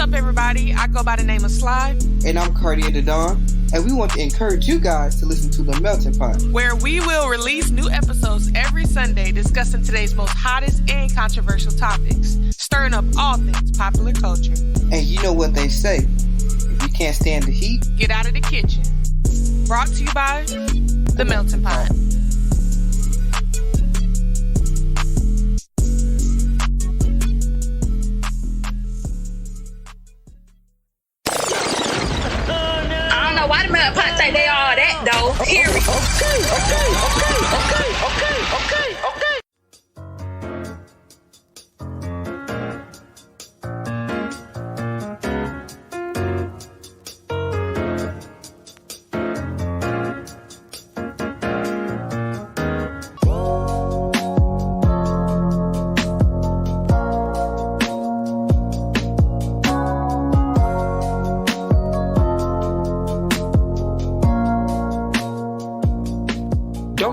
up, everybody? I go by the name of Sly. And I'm Cartier the Dawn. And we want to encourage you guys to listen to The Melting Pot, where we will release new episodes every Sunday discussing today's most hottest and controversial topics, stirring up all things popular culture. And you know what they say, if you can't stand the heat, get out of the kitchen. Brought to you by The Melting Pot. Why the Melting Pot say they all that though? Period. Okay.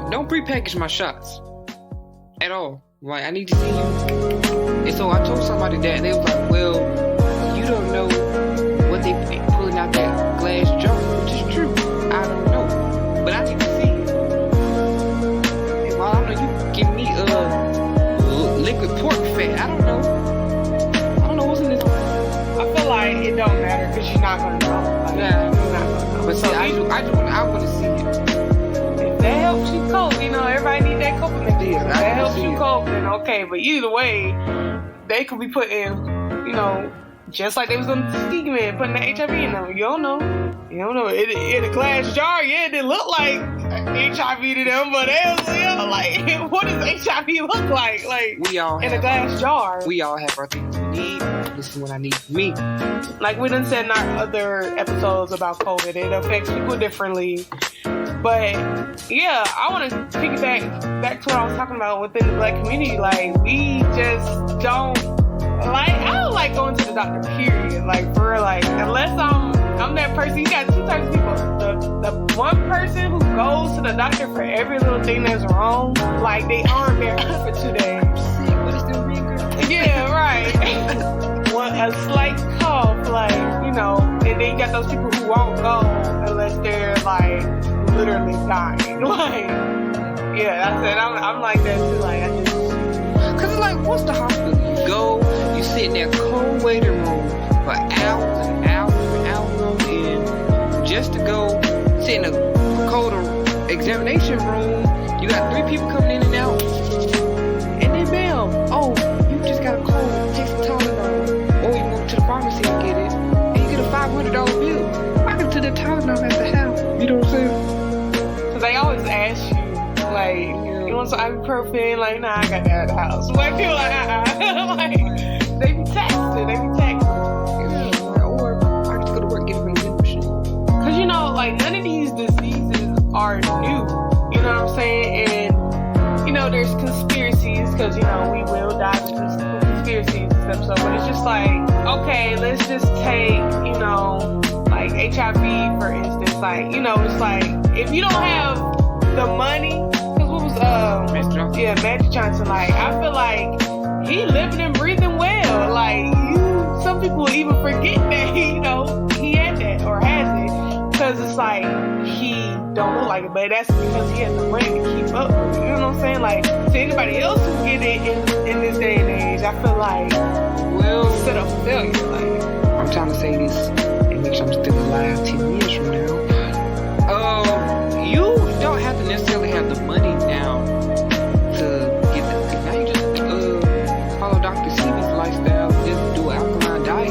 Don't prepackage my shots at all. Like, I need to see you. And so I told somebody that, they was like, well, you don't know what they pulling out that glass jar, which is true. I don't know, but I need to see it. And while I know you give me liquid pork fat, I don't know what's in this. I feel like it don't matter because you're not gonna know. Like, yeah, you're not gonna know. But see, I want to see it. That helps you cope, everybody need that coping mechanism. That helps you cope, then okay. But either way, they could be putting, just like they was on the stigma and putting the HIV in them. You don't know. In a glass jar, yeah, it didn't look like HIV to them, but it was, like, what does HIV look like? Like, we all in a glass jar. We all have our things we need. This is what I need for me. Like we done said in our other episodes about COVID, it affects people differently. But yeah, I want to piggyback back to what I was talking about within the Black community. Like, we just don't I don't like going to the doctor, period. Like, for real, like, unless I'm that person. You got two types of people. The one person who goes to the doctor for every little thing that's wrong, like they aren't there for 2 days. Yeah, right. A slight cough, like, and then you got those people who won't go unless they're like literally dying. Like, yeah, I said I'm like that too. Like, I just, cause it's like, what's the hospital? You go, you sit in that cold waiting room for hours and hours and hours on end, just to go sit in a cold examination room. You got 3 people coming in and out, and then bam, oh, you just got a cold, take some Tylenol, or you go to the pharmacy and get it, and you get a $500 bill. Welcome to the Tylenol at the house. You know what I'm saying? Cause they always ask you, like, you want some ibuprofen? Like, nah, I got that at the house. Like, people like, they be taxing. Yeah, or I just go to work and get it from the vending machine. Cause like, none of these diseases are new. You know what I'm saying? And there's conspiracies, because we will dive into conspiracies and stuff. So, but it's just like, okay, let's just take like HIV for instance. Like, it's like, if you don't have the money, because what was Magic Johnson, like, I feel like he living and breathing well. Like, some people even forget that he had that or has it, because it's like he don't look like it, but that's because he has the money to keep up with it. You know what I'm saying? Like, to anybody else who get it in this day and age, I feel like set up failure. Like, I'm trying to say this and make sure I'm still alive 10 years from now. You don't have to necessarily have the money now to get the. Now you just follow Dr. Seaweed's lifestyle. Just do an alkaline diet.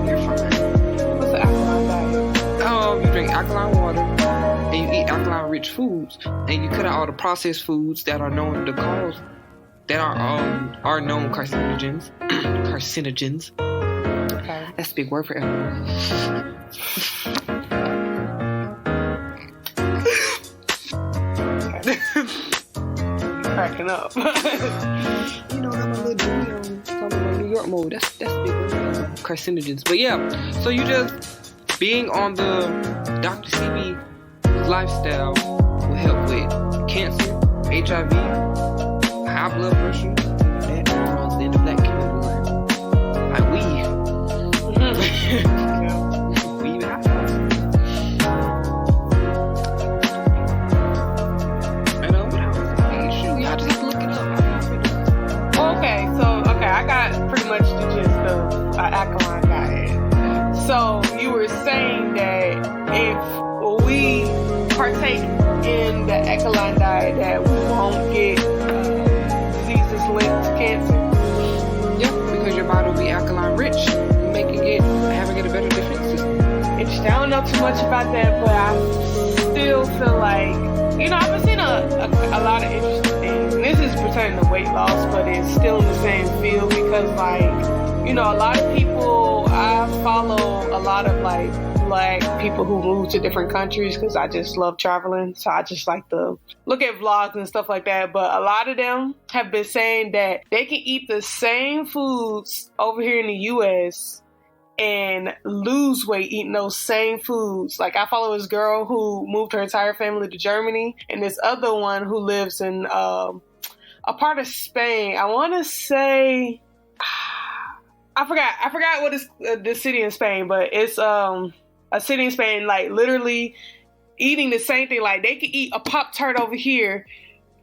You're fine. What's the alkaline diet? You drink alkaline water, and you eat alkaline-rich foods, and you cut out all the processed foods that are known to cause, that are known carcinogens. Carcinogens. Okay. That's a big word for everyone. Cracking up. I'm a little New York mode. That's a big word. Carcinogens. But yeah, so you just being on the Dr. CB lifestyle will help with cancer, HIV, high blood pressure. That runs in the Black community. Like we So you were saying that if we partake in the alkaline diet, that we won't get diseases linked to cancer. Yeah, because your body will be alkaline rich, having it a better defense system. Interesting. I don't know too much about that, but I still feel like, I've been seeing a lot of interesting things. And this is pertaining to weight loss, but it's still in the same field because, a lot of people, I follow a lot of, Black people who move to different countries because I just love traveling. So I just like to look at vlogs and stuff like that. But a lot of them have been saying that they can eat the same foods over here in the U.S. and lose weight eating those same foods. Like I follow this girl who moved her entire family to Germany, and this other one who lives in a part of Spain. I want to say, I forgot what is the city in Spain, but it's a city in Spain, like literally eating the same thing. Like they could eat a Pop-Tart over here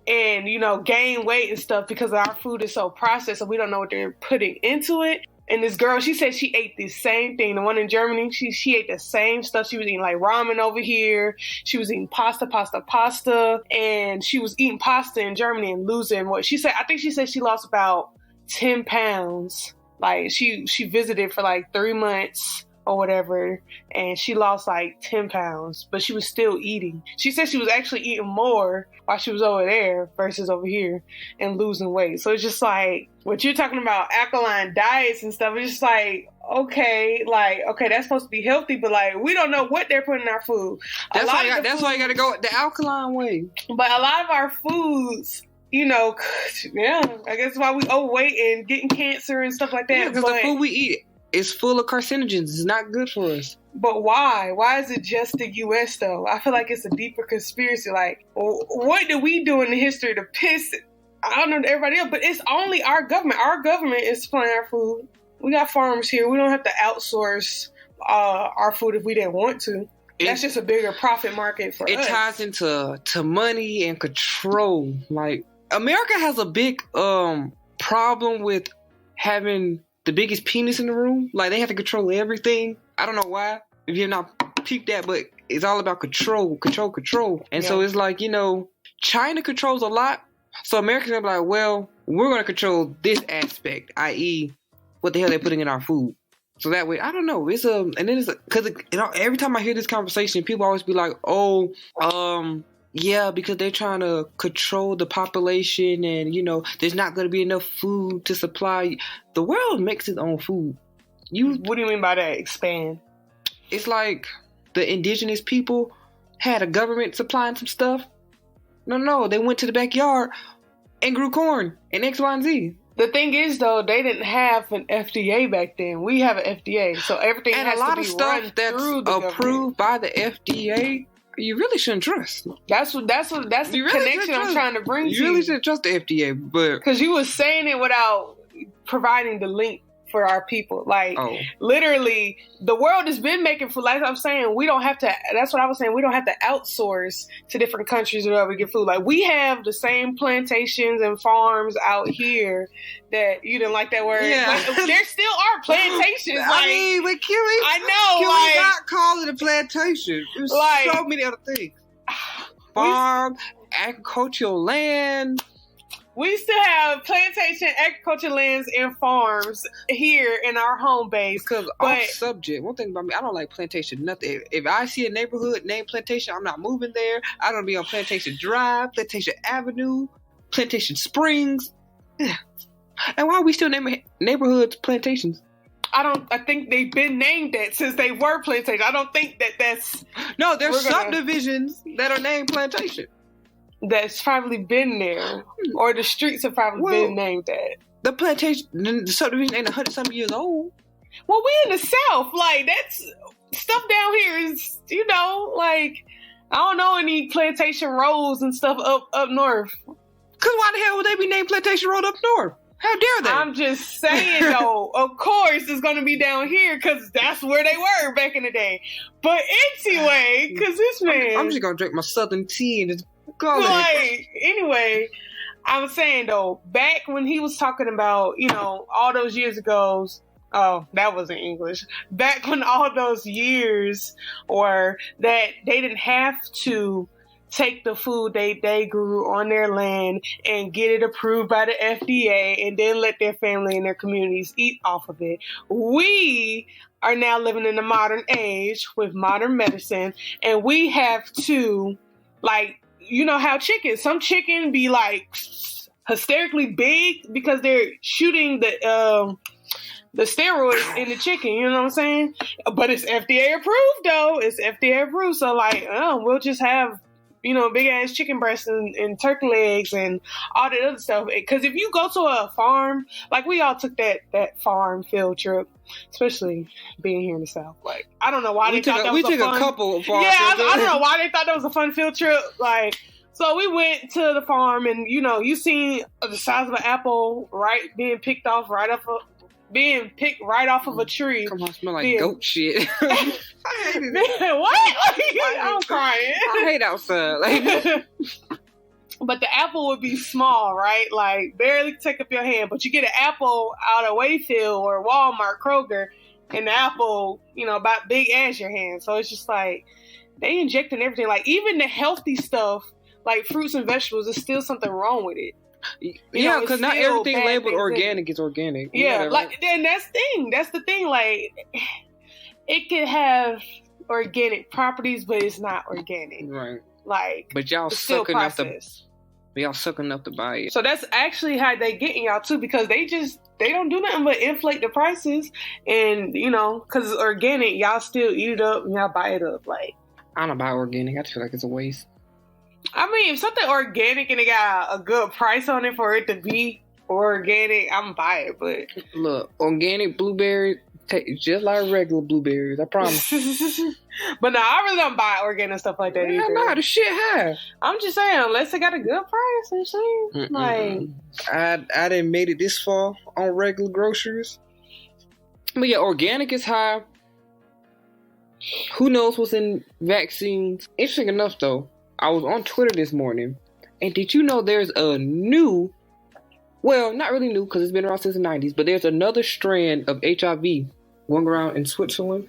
and, gain weight and stuff because our food is so processed and we don't know what they're putting into it. And this girl, she said she ate the same thing. The one in Germany, she ate the same stuff. She was eating like ramen over here. She was eating pasta. And she was eating pasta in Germany and losing what she said. I think she said she lost about 10 pounds. Like she visited for like 3 months or whatever, and she lost like 10 pounds, but she was still eating. She said she was actually eating more while she was over there versus over here and losing weight. So it's just like, what you're talking about, alkaline diets and stuff, it's just like, okay, that's supposed to be healthy, but like, we don't know what they're putting in our food. That's why you got to go the alkaline way. But a lot of our foods, yeah, I guess why we overweight and getting cancer and stuff like that. Yeah, because the food we eat is full of carcinogens. It's not good for us. But why? Why is it just the U.S. though? I feel like it's a deeper conspiracy. Like, what did we do in the history to piss? I don't know everybody else, but it's only our government. Our government is supplying our food. We got farms here. We don't have to outsource our food if we didn't want to. That's just a bigger profit market for us. It ties into money and control. Like, America has a big problem with having the biggest penis in the room. Like, they have to control everything. I don't know why. If you've not peeped that, but it's all about control. And so it's like, China controls a lot. So Americans are like, well, we're going to control this aspect, i.e., what the hell they're putting in our food. So that way, I don't know. Because every time I hear this conversation, people always be like, yeah, because they're trying to control the population and, there's not going to be enough food to supply. The world makes its own food. What do you mean by that? Expand. It's like the indigenous people had a government supplying some stuff. No, they went to the backyard and grew corn and X, Y, and Z. The thing is, though, they didn't have an FDA back then. We have an FDA, so everything and has a lot to be of stuff run that's through the approved by the FDA. You really shouldn't trust. That's the connection I'm trying to bring to you. You really shouldn't trust the FDA, but because you were saying it without providing the link for our people. Like, literally, the world has been making food. Like I'm saying, we don't have to. That's what I was saying. We don't have to outsource to different countries wherever we get food. Like, we have the same plantations and farms out here that you didn't like that word. Yeah. Like, there still are plantations. I know. Can we not call it a plantation? There's so many other things. Farm, agricultural land. We still have plantation, agriculture lands, and farms here in our home base. Because off subject, one thing about me, I don't like plantation nothing. If I see a neighborhood named Plantation, I'm not moving there. I don't be on Plantation Drive, Plantation Avenue, Plantation Springs. And why are we still naming neighborhoods plantations? I think they've been named that since they were plantations. I don't think that's... No, there's subdivisions that are named plantation. That's probably been there, or the streets have probably been named that. The plantation, the subdivision ain't 100-something years old. Well, we in the South, like that's stuff down here is, like I don't know any plantation roads and stuff up north. Cause why the hell would they be named Plantation Road up north? How dare they? I'm just saying though, of course it's gonna be down here because that's where they were back in the day. But anyway, because this man, I'm just gonna drink my Southern tea and just. Anyway, I was saying though, back when he was talking about, all those years ago, Oh, that wasn't English. Back when all those years were that they didn't have to take the food they grew on their land and get it approved by the FDA and then let their family and their communities eat off of it. We are now living in the modern age with modern medicine, and we have to, like, you know how some chicken be like hysterically big because they're shooting the steroids in the chicken, you know what I'm saying? But it's FDA approved though. It's FDA approved. So like, we'll just have, big ass chicken breasts and turkey legs and all that other stuff. Because if you go to a farm, like we all took that farm field trip, especially being here in the South. Like, I don't know why they thought that was a couple of farm field trips. I don't know why they thought that was a fun field trip. Like, so we went to the farm and, you seen the size of an apple, right, being picked off right off of a tree. Come on, smell like goat shit. I hate it. What? I'm crying. I hate outside. But the apple would be small, right? Like, barely take up your hand. But you get an apple out of Wayfield or Walmart, Kroger, and the apple, about big as your hand. So it's just like, they injecting everything. Like, even the healthy stuff, like fruits and vegetables, there's still something wrong with it. Because not everything labeled organic is organic. Yeah, then that's the thing. Like, it could have organic properties, but it's not organic. Right. Like, but y'all suck enough to buy it. So that's actually how they getting y'all too, because they don't do nothing but inflate the prices, and because it's organic, y'all still eat it up and y'all buy it up. Like, I don't buy organic. I just feel like it's a waste. I mean, if something organic and it got a good price on it for it to be organic, I'm gonna buy it. But look, organic blueberries taste just like regular blueberries. I promise. But no, I really don't buy organic stuff like that either. No, the shit high. I'm just saying, unless it got a good price, I'm saying. Like, I didn't made it this far on regular groceries. But yeah, organic is high. Who knows what's in vaccines? Interesting enough, though. I was on Twitter this morning, and did you know there's a new, well, not really new because it's been around since the 90s, but there's another strand of HIV going around in Switzerland?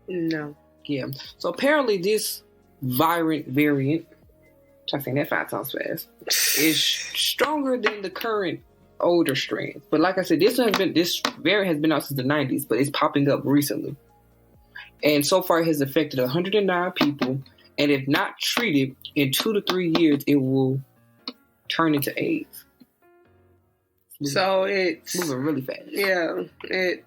No. Yeah. So apparently this variant, try saying that 5 times fast, is stronger than the current older strands. But like I said, this variant has been out since the 90s, but it's popping up recently. And so far it has affected 109 people. And if not treated, in 2 to 3 years, it will turn into AIDS. So it's moving really fast. Yeah, it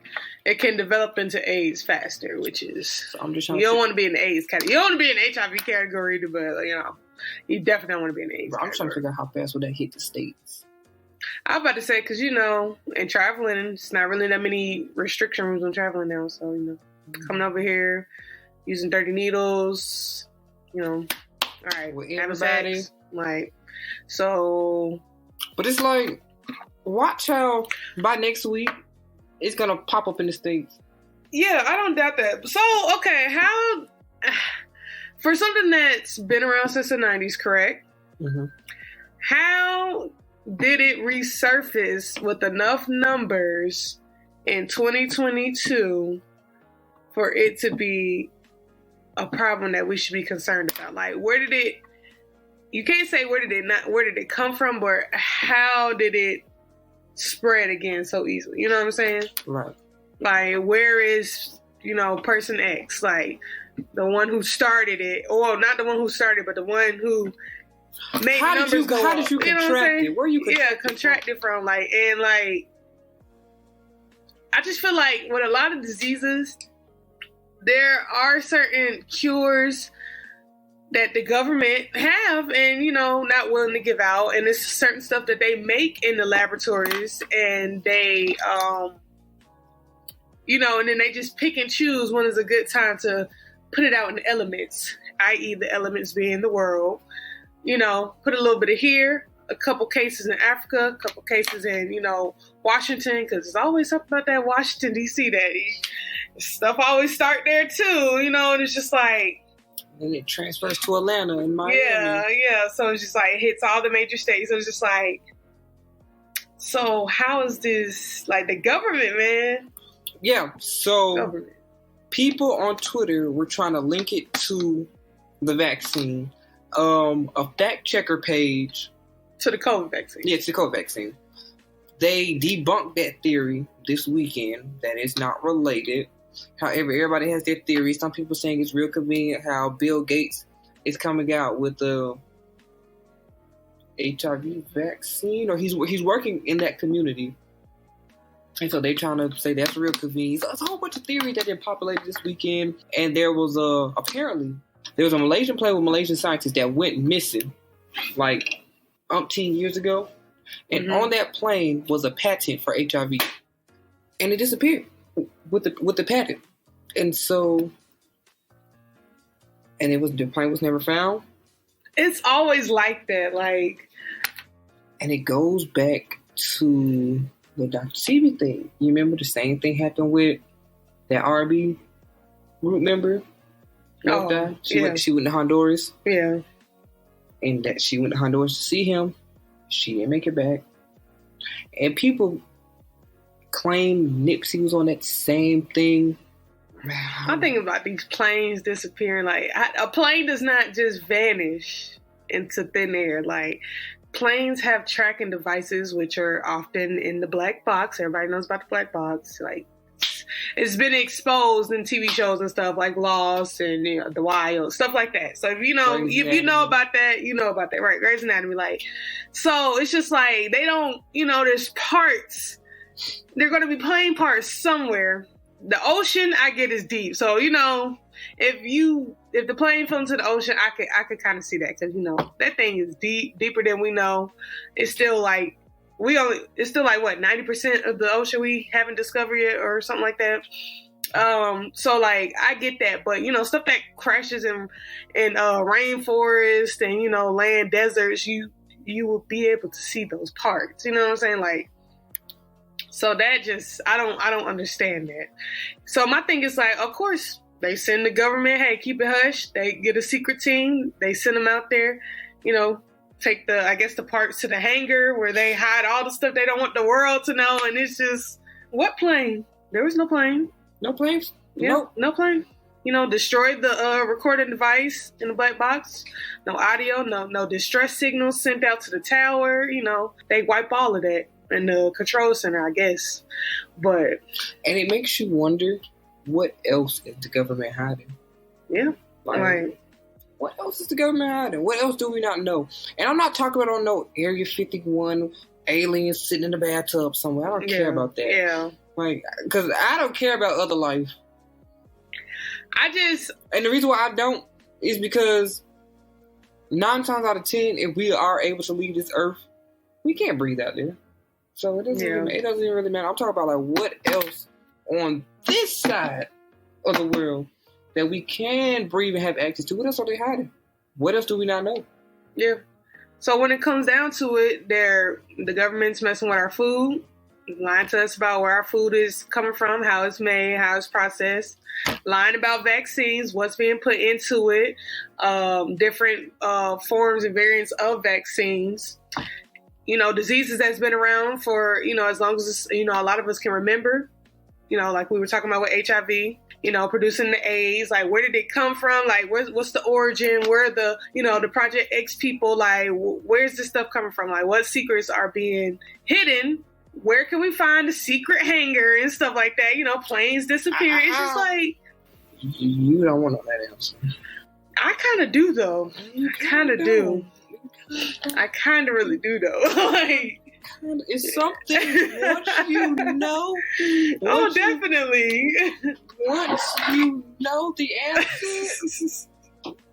can develop into AIDS faster, which is. So I'm just you don't want to be in the AIDS category. You don't want to be in the HIV category, but you definitely don't want to be in the AIDS. Bro, I'm trying to figure out how fast would that hit the States. I was about to say, because and traveling, it's not really that many restriction rules on traveling now. So coming over here, using dirty needles. All right, with having sex, like, so. But it's like, watch how by next week it's gonna pop up in the States. Yeah, I don't doubt that. So, okay, how for something that's been around since the 90s, correct? Mm-hmm. How did it resurface with enough numbers in 2022 for it to be a problem that we should be concerned about? Like, you can't say where did it come from, but how did it spread again so easily? You know what I'm saying? Right. Like, where is, person X? Like, the one who started it, or not the one who started, but the one who made numbers go up. How did you contract it? Where you contracted from? Like, and like, I just feel like with a lot of diseases, there are certain cures that the government have and, not willing to give out. And it's certain stuff that they make in the laboratories and they, and then they just pick and choose when is a good time to put it out in the elements, i.e. the elements being the world. Put a little bit of here, a couple cases in Africa, a couple cases in, Washington, because there's always something about that Washington, D.C. Stuff always start there too, and it's just like. And it transfers to Atlanta and Miami. Yeah. So it's just like, it hits all the major states. So it's just like, so how is this, like, the government, man? Yeah, so Government. people on Twitter were trying to link it to the vaccine. A fact checker page. To the COVID vaccine. Yeah, it's the COVID vaccine. They debunked that theory this weekend that it's not related. However, everybody has their theory. Some people saying it's real convenient how Bill Gates is coming out with the HIV vaccine, or he's working in that community. And so they're trying to say that's real convenient. So it's a whole bunch of theories that they populated this weekend. And there was apparently there was a Malaysian plane with Malaysian scientists that went missing like umpteen years ago. And on that plane was a patent for HIV. And it disappeared with the patent. And so the plane was never found. It's always like that, like. And it goes back to the Dr. Sebi thing. You remember the same thing happened with that RB group member? She went to Honduras. Yeah. And that she went to Honduras to see him. She didn't make it back. And people claim Nipsey was on that same thing. I'm thinking about these planes disappearing. Like, a plane does not just vanish into thin air. Like, planes have tracking devices, which are often in the black box. Everybody knows about the black box. Like, it's been exposed in TV shows and stuff like Lost and The Wild, stuff like that. So if you know about that, you know about that, right? Grey's Anatomy, like. So it's just like they don't, there's parts. They're going to be plane parts somewhere. The ocean, I get, is deep. So if the plane fell into the ocean, I could kind of see that because that thing is deeper than we know. It's still like. It's still like what 90% of the ocean we haven't discovered yet, or something like that. So like I get that, but stuff that crashes in rainforest and land deserts, you will be able to see those parts. You know what I'm saying? Like, so that just I don't understand that. So my thing is like, of course they send the government, hey, keep it hush. They get a secret team, they send them out there, take the parts to the hangar where they hide all the stuff they don't want the world to know. And it's just, what plane? There was no plane. No planes? Yeah, nope. No plane. Destroyed the recording device in the black box. No audio, no distress signals sent out to the tower. They wipe all of that in the control center, I guess. And it makes you wonder, what else is the government hiding? Yeah, right. What else is the government hiding? What else do we not know? And I'm not talking about no Area 51 aliens sitting in the bathtub somewhere. I don't care about that. Yeah. Like, because I don't care about other life. And the reason why I don't is because 9 times out of 10, if we are able to leave this earth, we can't breathe out there. So it doesn't really matter. I'm talking about like what else on this side of the world that we can breathe and have access to. What else are they hiding? What else do we not know? Yeah. So when it comes down to it, the government's messing with our food, lying to us about where our food is coming from, how it's made, how it's processed, lying about vaccines, what's being put into it, different forms and variants of vaccines, diseases that's been around for, as long as, a lot of us can remember, like we were talking about with HIV. Producing the AIDS, like where did it come from? Like what's the origin? Where the, the Project X people, like where's this stuff coming from? Like what secrets are being hidden? Where can we find the secret hangar and stuff like that? Planes disappear. It's just like. You don't want to know that answer. I kind of do though. I kind of do. I kind of really do though. Like. It's something once you know. Definitely. Once you know the answer,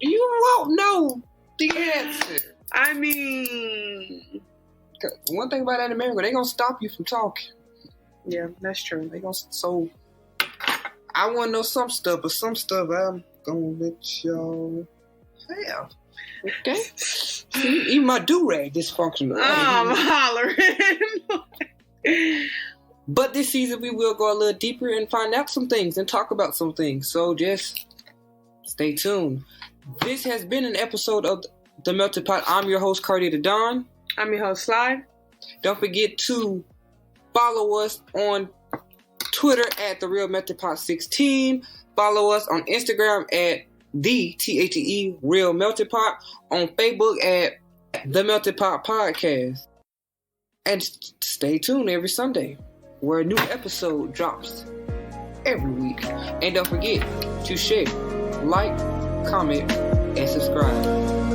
you won't know the answer. I mean, one thing about that in America, they're gonna stop you from talking. Yeah, that's true. So I want to know some stuff, but some stuff I'm gonna let y'all have. Okay. See, even my do-rag dysfunctional. I'm hollering. But this season we will go a little deeper and find out some things and talk about some things. So just stay tuned. This has been an episode of The Melted Pot. I'm your host, Cardi the Don. I'm your host, Sly. Don't forget to follow us on Twitter at The Real Melted Pot 16. Follow us on Instagram at the THE Real Melted Pot. On Facebook at The Melted Pot Podcast. And stay tuned every Sunday where a new episode drops every week. And don't forget to share, like, comment, and subscribe.